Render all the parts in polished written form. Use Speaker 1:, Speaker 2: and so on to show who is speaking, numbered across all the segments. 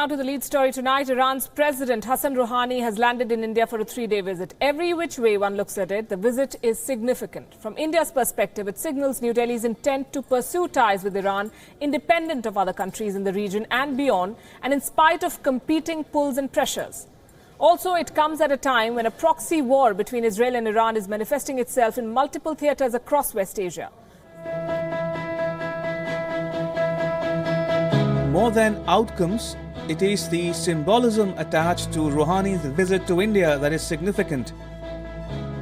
Speaker 1: now to the lead story tonight. Iran's President Hassan Rouhani has landed in India for a three-day visit. Every which way one looks at it, the visit is significant. From India's perspective, it signals New Delhi's intent to pursue ties with Iran, independent of other countries in the region and beyond, and in spite of competing pulls and pressures. Also, it comes at a time when a proxy war between Israel and Iran is manifesting itself in multiple theatres across West Asia.
Speaker 2: More than outcomes, it is the symbolism attached to Rouhani's visit to India that is significant.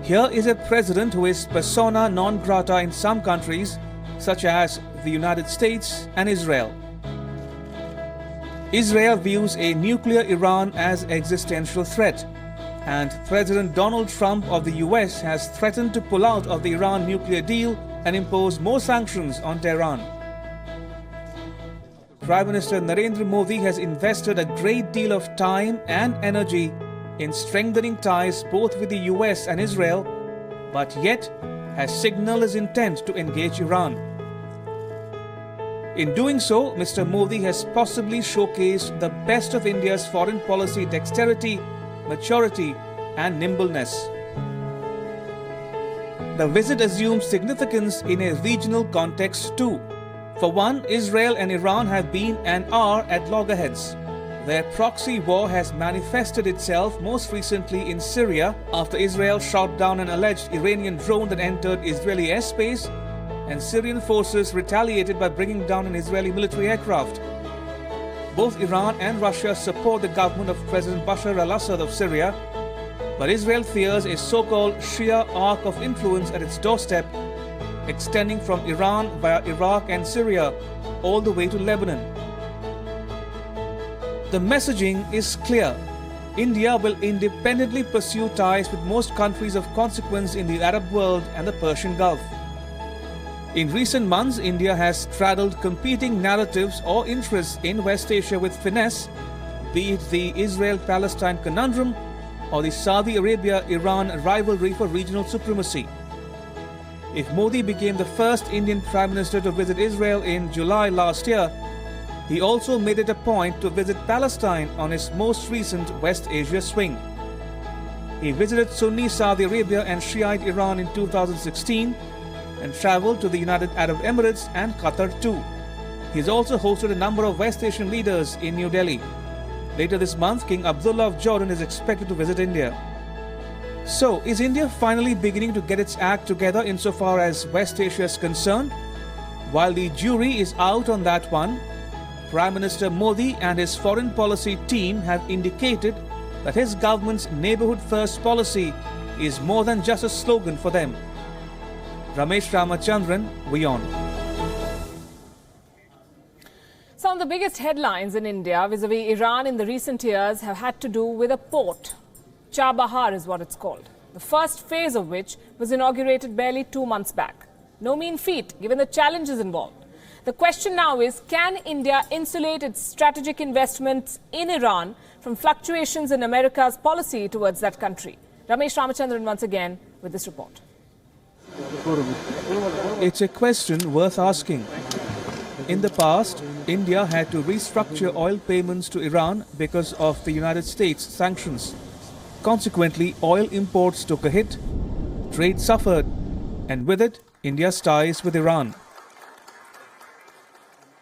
Speaker 2: Here is a president who is persona non grata in some countries, such as the United States and Israel. Israel views a nuclear Iran as existential threat, and President Donald Trump of the US has threatened to pull out of the Iran nuclear deal and impose more sanctions on Tehran. Prime Minister Narendra Modi has invested a great deal of time and energy in strengthening ties both with the US and Israel, but yet has signaled his intent to engage Iran. In doing so, Mr. Modi has possibly showcased the best of India's foreign policy dexterity, maturity, and nimbleness. The visit assumes significance in a regional context too. For one, Israel and Iran have been and are at loggerheads. Their proxy war has manifested itself most recently in Syria after Israel shot down an alleged Iranian drone that entered Israeli airspace, and Syrian forces retaliated by bringing down an Israeli military aircraft. Both Iran and Russia support the government of President Bashar al-Assad of Syria, but Israel fears a so-called Shia arc of influence at its doorstep, extending from Iran via Iraq and Syria all the way to Lebanon. The messaging is clear. India will independently pursue ties with most countries of consequence in the Arab world and the Persian Gulf. In recent months, India has straddled competing narratives or interests in West Asia with finesse, be it the Israel-Palestine conundrum or the Saudi Arabia-Iran rivalry for regional supremacy. If Modi became the first Indian Prime Minister to visit Israel in July last year, he also made it a point to visit Palestine on his most recent West Asia swing. He visited Sunni Saudi Arabia and Shiite Iran in 2016 and travelled to the United Arab Emirates and Qatar too. He has also hosted a number of West Asian leaders in New Delhi. Later this month, King Abdullah of Jordan is expected to visit India. So, is India finally beginning to get its act together insofar as West Asia is concerned? While the jury is out on that one, Prime Minister Modi and his foreign policy team have indicated that his government's neighbourhood first policy is more than just a slogan for them. Ramesh Ramachandran, WION.
Speaker 1: Some of the biggest headlines in India vis-a-vis Iran in the recent years have had to do with a port. Chabahar is what it's called, the first phase of which was inaugurated barely 2 months back. No mean feat, given the challenges involved. The question now is, can India insulate its strategic investments in Iran from fluctuations in America's policy towards that country? Ramesh Ramachandran once again with this report.
Speaker 2: It's a question worth asking. In the past, India had to restructure oil payments to Iran because of the United States sanctions. Consequently, oil imports took a hit, trade suffered, and with it, India's ties with Iran.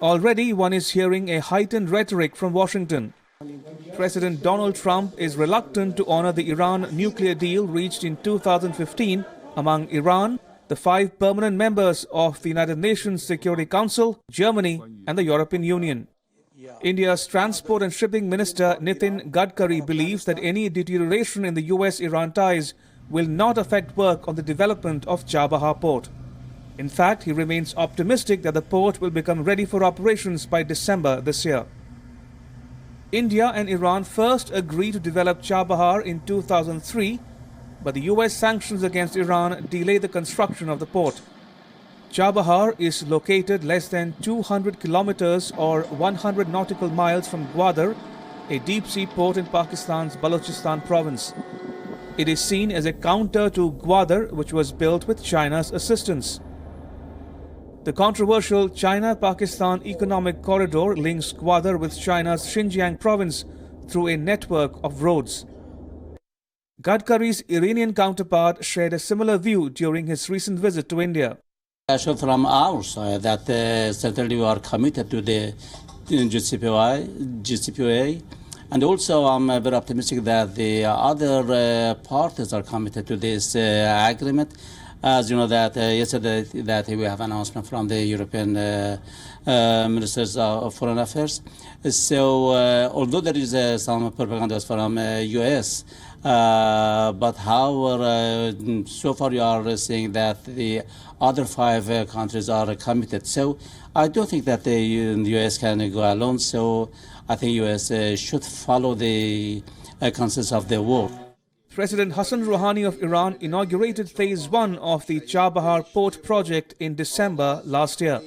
Speaker 2: Already, one is hearing a heightened rhetoric from Washington. President Donald Trump is reluctant to honor the Iran nuclear deal reached in 2015 among Iran, the 5 permanent members of the United Nations Security Council, Germany, and the European Union. India's Transport and Shipping Minister Nitin Gadkari believes that any deterioration in the US-Iran ties will not affect work on the development of Chabahar port. In fact, he remains optimistic that the port will become ready for operations by December this year. India and Iran first agreed to develop Chabahar in 2003, but the US sanctions against Iran delayed the construction of the port. Chabahar is located less than 200 kilometers or 100 nautical miles from Gwadar, a deep-sea port in Pakistan's Balochistan province. It is seen as a counter to Gwadar, which was built with China's assistance. The controversial China-Pakistan economic corridor links Gwadar with China's Xinjiang province through a network of roads. Gadkari's Iranian counterpart shared a similar view during his recent visit to India.
Speaker 3: So from our side, that certainly we are committed to the GCPOA, and also I'm very optimistic that the other parties are committed to this agreement. As you know, that yesterday that we have an announcement from the European Ministers of Foreign Affairs. So although there is some propaganda from US, but however, so far you are saying that the other 5 countries are committed. So I don't think that the US can go alone. So I think US should follow the consensus of the world.
Speaker 2: President Hassan Rouhani of Iran inaugurated Phase 1 of the Chabahar port project in December last year.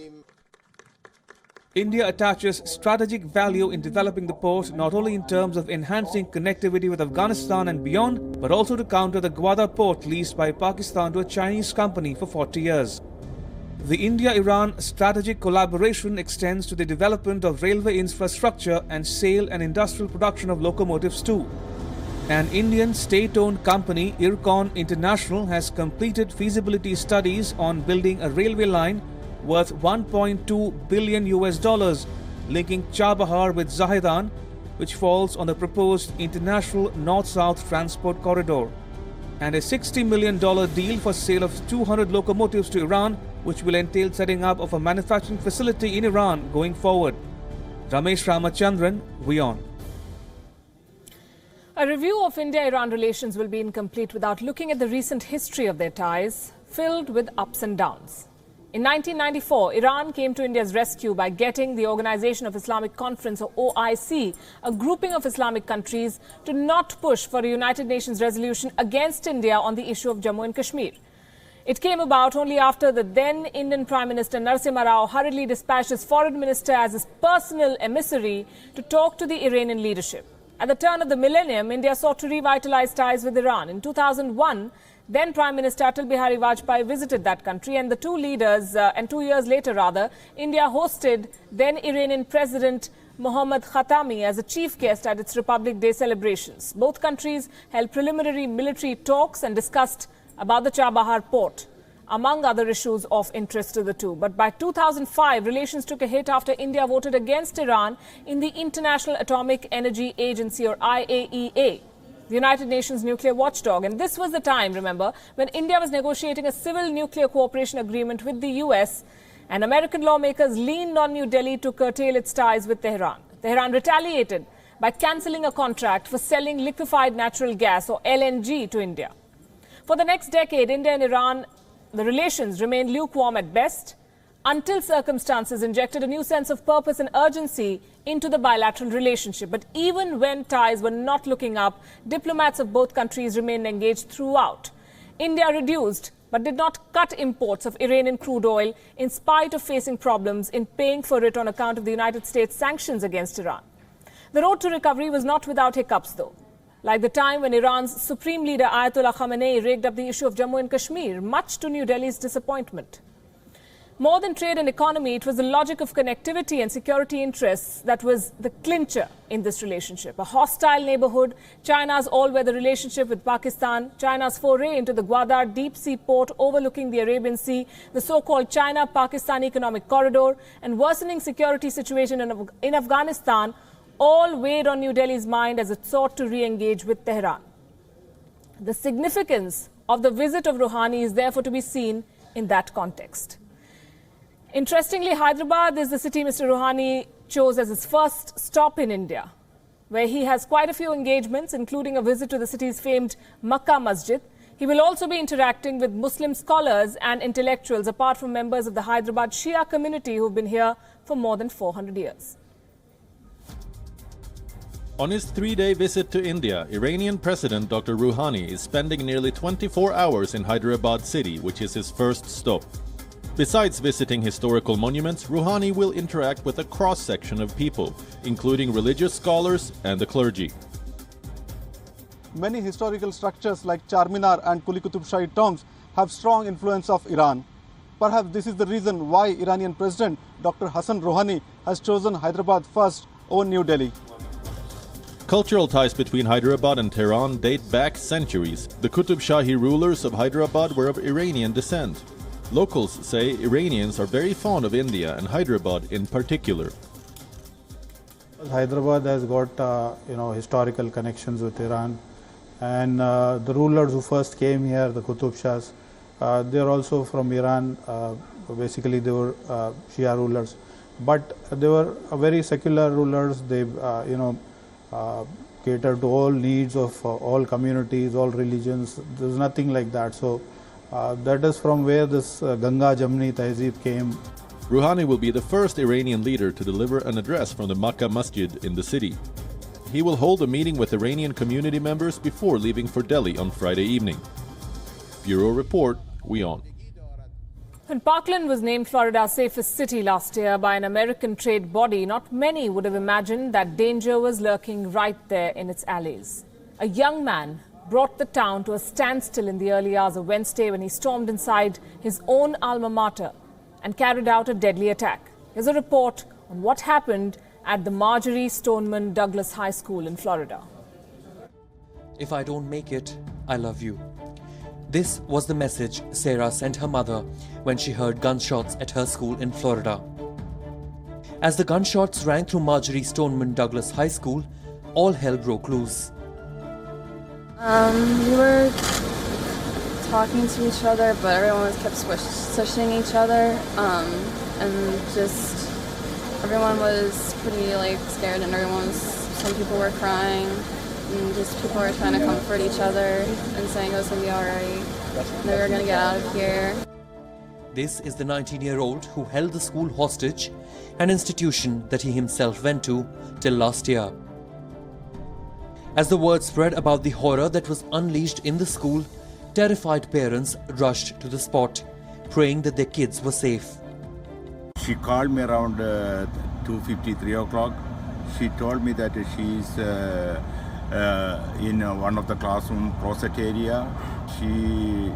Speaker 2: India attaches strategic value in developing the port not only in terms of enhancing connectivity with Afghanistan and beyond, but also to counter the Gwadar port leased by Pakistan to a Chinese company for 40 years. The India-Iran strategic collaboration extends to the development of railway infrastructure and sale and industrial production of locomotives too. An Indian state-owned company, Ircon International, has completed feasibility studies on building a railway line worth $1.2 billion linking Chabahar with Zahedan, which falls on the proposed international north-south transport corridor, and a $60 million deal for sale of 200 locomotives to Iran, which will entail setting up of a manufacturing facility in Iran going forward. Ramesh Ramachandran, WION.
Speaker 1: A review of India-Iran relations will be incomplete without looking at the recent history of their ties, filled with ups and downs. In 1994, Iran came to India's rescue by getting the Organization of Islamic Conference, or OIC, a grouping of Islamic countries, to not push for a United Nations resolution against India on the issue of Jammu and Kashmir. It came about only after the then Indian Prime Minister Narasimha Rao hurriedly dispatched his foreign minister as his personal emissary to talk to the Iranian leadership. At the turn of the millennium, India sought to revitalize ties with Iran. In 2001, then Prime Minister Atal Bihari Vajpayee visited that country, and the two leaders, and 2 years later rather, India hosted then Iranian President Mohammad Khatami as a chief guest at its Republic Day celebrations. Both countries held preliminary military talks and discussed about the Chabahar port, among other issues of interest to the two. But by 2005, relations took a hit after India voted against Iran in the International Atomic Energy Agency, or IAEA, the United Nations nuclear watchdog. And this was the time, remember, when India was negotiating a civil nuclear cooperation agreement with the US, and American lawmakers leaned on New Delhi to curtail its ties with Tehran. Tehran retaliated by cancelling a contract for selling liquefied natural gas, or LNG, to India. For the next decade, India and Iran, the relations remained lukewarm at best, until circumstances injected a new sense of purpose and urgency into the bilateral relationship. But even when ties were not looking up, diplomats of both countries remained engaged throughout. India reduced but did not cut imports of Iranian crude oil in spite of facing problems in paying for it on account of the United States sanctions against Iran. The road to recovery was not without hiccups, though, like the time when Iran's supreme leader Ayatollah Khamenei rigged up the issue of Jammu and Kashmir, much to New Delhi's disappointment. More than trade and economy, it was the logic of connectivity and security interests that was the clincher in this relationship. A hostile neighborhood, China's all-weather relationship with Pakistan, China's foray into the Gwadar deep-sea port overlooking the Arabian Sea, the so-called China-Pakistan economic corridor, and worsening security situation in Afghanistan all weighed on New Delhi's mind as it sought to re-engage with Tehran. The significance of the visit of Rouhani is therefore to be seen in that context. Interestingly, Hyderabad is the city Mr. Rouhani chose as his first stop in India, where he has quite a few engagements, including a visit to the city's famed Makkah Masjid. He will also be interacting with Muslim scholars and intellectuals, apart from members of the Hyderabad Shia community who have been here for more than 400 years.
Speaker 4: On his 3-day visit to India, Iranian President Dr. Rouhani is spending nearly 24 hours in Hyderabad city, which is his first stop. Besides visiting historical monuments, Rouhani will interact with a cross-section of people, including religious scholars and the clergy.
Speaker 5: Many historical structures like Charminar and Quli Qutub Shahi tombs have strong influence of Iran. Perhaps this is the reason why Iranian President Dr. Hassan Rouhani has chosen Hyderabad first over New Delhi.
Speaker 4: Cultural ties between Hyderabad and Tehran date back centuries. The Qutb Shahi rulers of Hyderabad were of Iranian descent. Locals say Iranians are very fond of India and Hyderabad in particular.
Speaker 6: Hyderabad has got historical connections with Iran, and the rulers who first came here, the Qutb Shahs, they are also from Iran. Basically, they were Shia rulers, but they were very secular rulers. They catered to all needs of all communities, all religions. There's nothing like that. So that is from where this Ganga Jamni Tehzeeb came.
Speaker 4: Rouhani will be the first Iranian leader to deliver an address from the Makkah Masjid in the city. He will hold a meeting with Iranian community members before leaving for Delhi on Friday evening. Bureau Report, WION.
Speaker 1: When Parkland was named Florida's safest city last year by an American trade body, not many would have imagined that danger was lurking right there in its alleys. A young man brought the town to a standstill in the early hours of Wednesday when he stormed inside his own alma mater and carried out a deadly attack. Here's a report on what happened at the Marjorie Stoneman Douglas High School in Florida.
Speaker 7: If I don't make it, I love you. This was the message Sarah sent her mother when she heard gunshots at her school in Florida. As the gunshots rang through Marjorie Stoneman Douglas High School, all hell broke loose.
Speaker 8: We were talking to each other, but everyone kept swishing each other, and just everyone was pretty scared, and some people were crying. And just people were trying to comfort each other and saying it was going to be alright, and they were going to get out of here.
Speaker 7: This is the 19-year-old who held the school hostage, an institution that he himself went to till last year. As the word spread about the horror that was unleashed in the school, terrified parents rushed to the spot, praying that their kids were safe.
Speaker 9: She called me around 2:50, 3 o'clock. She told me that she's in one of the classroom closet area. She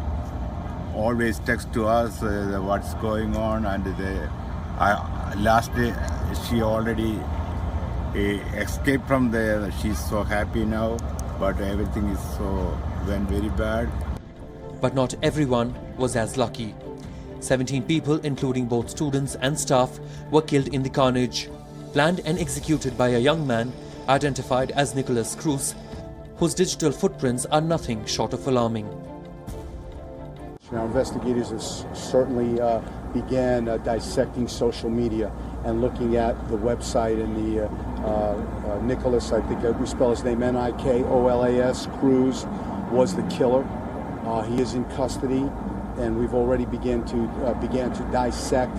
Speaker 9: always texts to us what's going on, and last day she already escaped from there. She's so happy now, but everything went very bad.
Speaker 7: But not everyone was as lucky. 17 people, including both students and staff, were killed in the carnage, planned and executed by a young man identified as Nicholas Cruz, whose digital footprints are nothing short of alarming.
Speaker 10: Now, investigators have certainly began dissecting social media and looking at the website, and the Nicholas, I think we spell his name Nikolas, Cruz, was the killer. He is in custody, and we've already began to dissect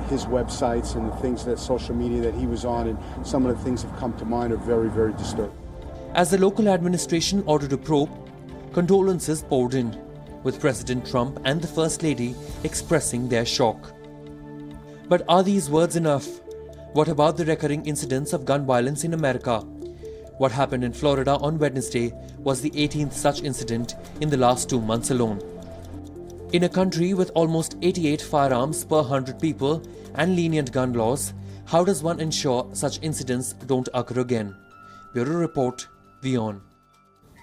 Speaker 10: his websites and the things that social media that he was on, and some of the things have come to mind are very, very disturbing.
Speaker 7: As the local administration ordered a probe, condolences poured in, with President Trump and the First Lady expressing their shock. But are these words enough? What about the recurring incidents of gun violence in America? What happened in Florida on Wednesday was the 18th such incident in the last 2 months alone. In a country with almost 88 firearms per 100 people and lenient gun laws, how does one ensure such incidents don't occur again? Bureau Report, WION.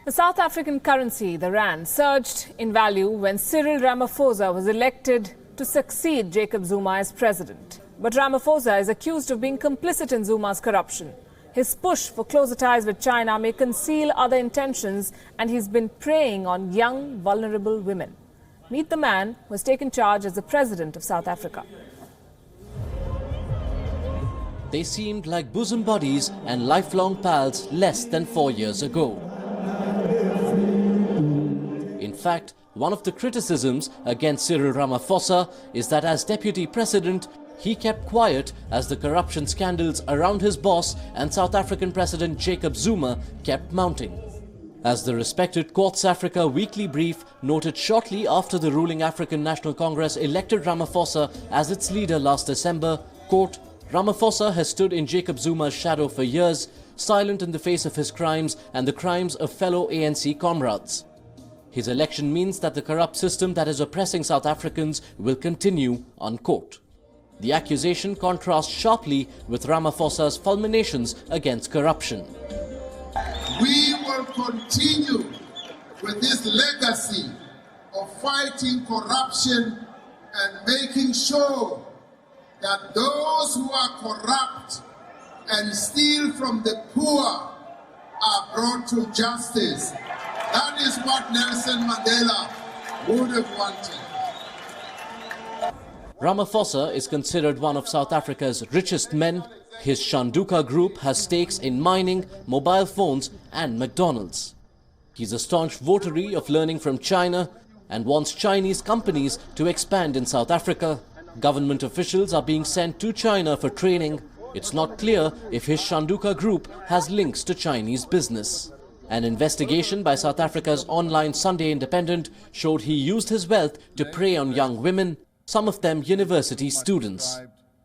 Speaker 1: The South African currency, the rand, surged in value when Cyril Ramaphosa was elected to succeed Jacob Zuma as president. But Ramaphosa is accused of being complicit in Zuma's corruption. His push for closer ties with China may conceal other intentions, and he's been preying on young, vulnerable women. Meet the man who has taken charge as the president of South Africa.
Speaker 11: They seemed like bosom buddies and lifelong pals less than 4 years ago. In fact, one of the criticisms against Cyril Ramaphosa is that as deputy president, he kept quiet as the corruption scandals around his boss and South African President Jacob Zuma kept mounting. As the respected Quartz Africa weekly brief noted shortly after the ruling African National Congress elected Ramaphosa as its leader last December, quote, Ramaphosa has stood in Jacob Zuma's shadow for years, silent in the face of his crimes and the crimes of fellow ANC comrades. His election means that the corrupt system that is oppressing South Africans will continue unquote. The accusation contrasts sharply with Ramaphosa's fulminations against corruption.
Speaker 12: We will continue with this legacy of fighting corruption and making sure that those who are corrupt and steal from the poor are brought to justice. That is what Nelson Mandela would have wanted.
Speaker 11: Ramaphosa is considered one of South Africa's richest men. His Shanduka group has stakes in mining, mobile phones and McDonald's. He's a staunch votary of learning from China and wants Chinese companies to expand in South Africa. Government officials are being sent to China for training. It's not clear if his Shanduka group has links to Chinese business. An investigation by South Africa's online Sunday Independent showed he used his wealth to prey on young women, some of them university students.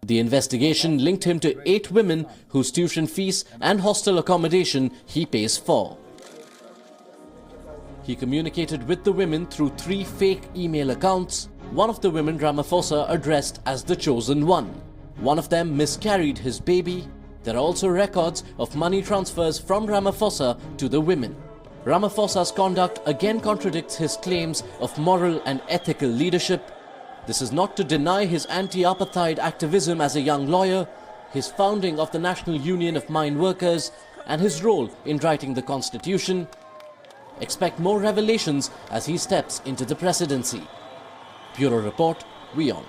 Speaker 11: The investigation linked him to 8 women whose tuition fees and hostel accommodation he pays for. He communicated with the women through 3 fake email accounts. One of the women Ramaphosa addressed as the chosen one. One of them miscarried his baby. There are also records of money transfers from Ramaphosa to the women. Ramaphosa's conduct again contradicts his claims of moral and ethical leadership. This is not to deny his anti-apartheid activism as a young lawyer, his founding of the National Union of Mine Workers, and his role in writing the Constitution. Expect more revelations as he steps into the presidency. Bureau Report, WION.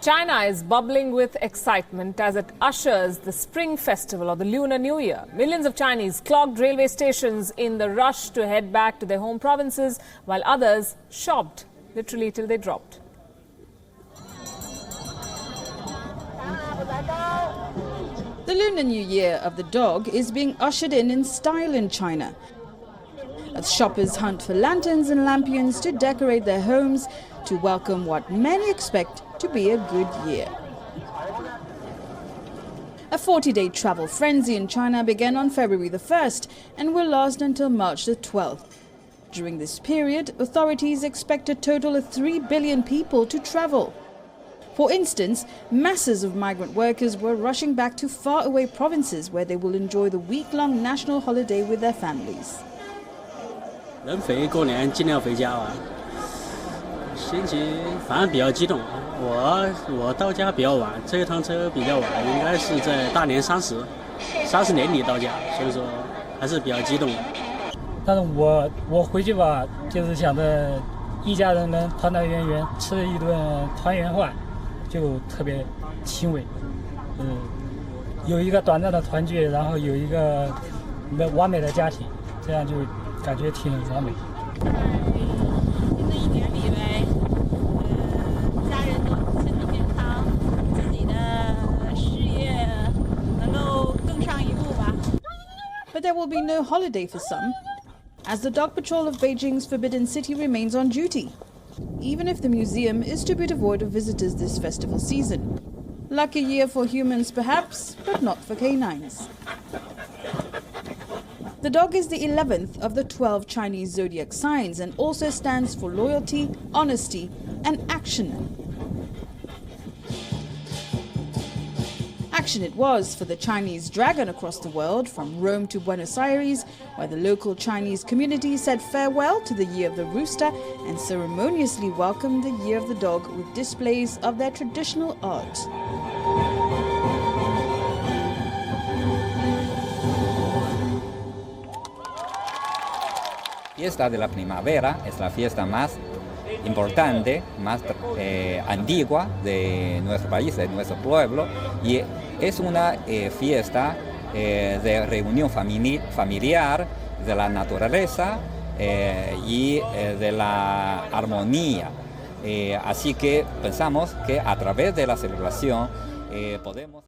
Speaker 1: China is bubbling with excitement as it ushers the Spring Festival or the Lunar New Year. Millions of Chinese clogged railway stations in the rush to head back to their home provinces, while others shopped literally till they dropped.
Speaker 13: The Lunar New Year of the dog is being ushered in style in China, as shoppers hunt for lanterns and lampions to decorate their homes to welcome what many expect to be a good year. A 40-day travel frenzy in China began on February the 1st and will last until March the 12th. During this period, authorities expect a total of 3 billion people to travel. For instance, masses of migrant workers were rushing back to faraway provinces where they will enjoy the week-long national holiday with their families.
Speaker 14: 人肥过年尽量回家玩，心情反正比较激动。我到家比较晚，这一趟车比较晚，应该是在大年30年底到家，所以说还是比较激动的。
Speaker 15: 但是我回去吧，就是想着一家人能团团圆圆吃一顿团圆饭，就特别欣慰。有一个短暂的团聚，然后有一个完美的家庭，这样就感觉挺完美。
Speaker 16: 新的一年里呗，家人都身体健康，自己的事业能够更上一步吧。
Speaker 13: But there will be no holiday for some, as the dog patrol of Beijing's Forbidden City remains on duty, even if the museum is to be devoid of visitors this festival season. Lucky year for humans perhaps, but not for canines. The dog is the 11th of the 12 Chinese zodiac signs and also stands for loyalty, honesty, and action. Action it was for the Chinese dragon across the world, from Rome to Buenos Aires, where the local Chinese community said farewell to the Year of the Rooster and ceremoniously welcomed the Year of the Dog with displays of their traditional art.
Speaker 17: Fiesta de la primavera es la fiesta más importante, más antigua de nuestro país, de nuestro pueblo, y es una fiesta de reunión familiar, de la naturaleza y de la armonía. Así que pensamos que a través de la celebración podemos...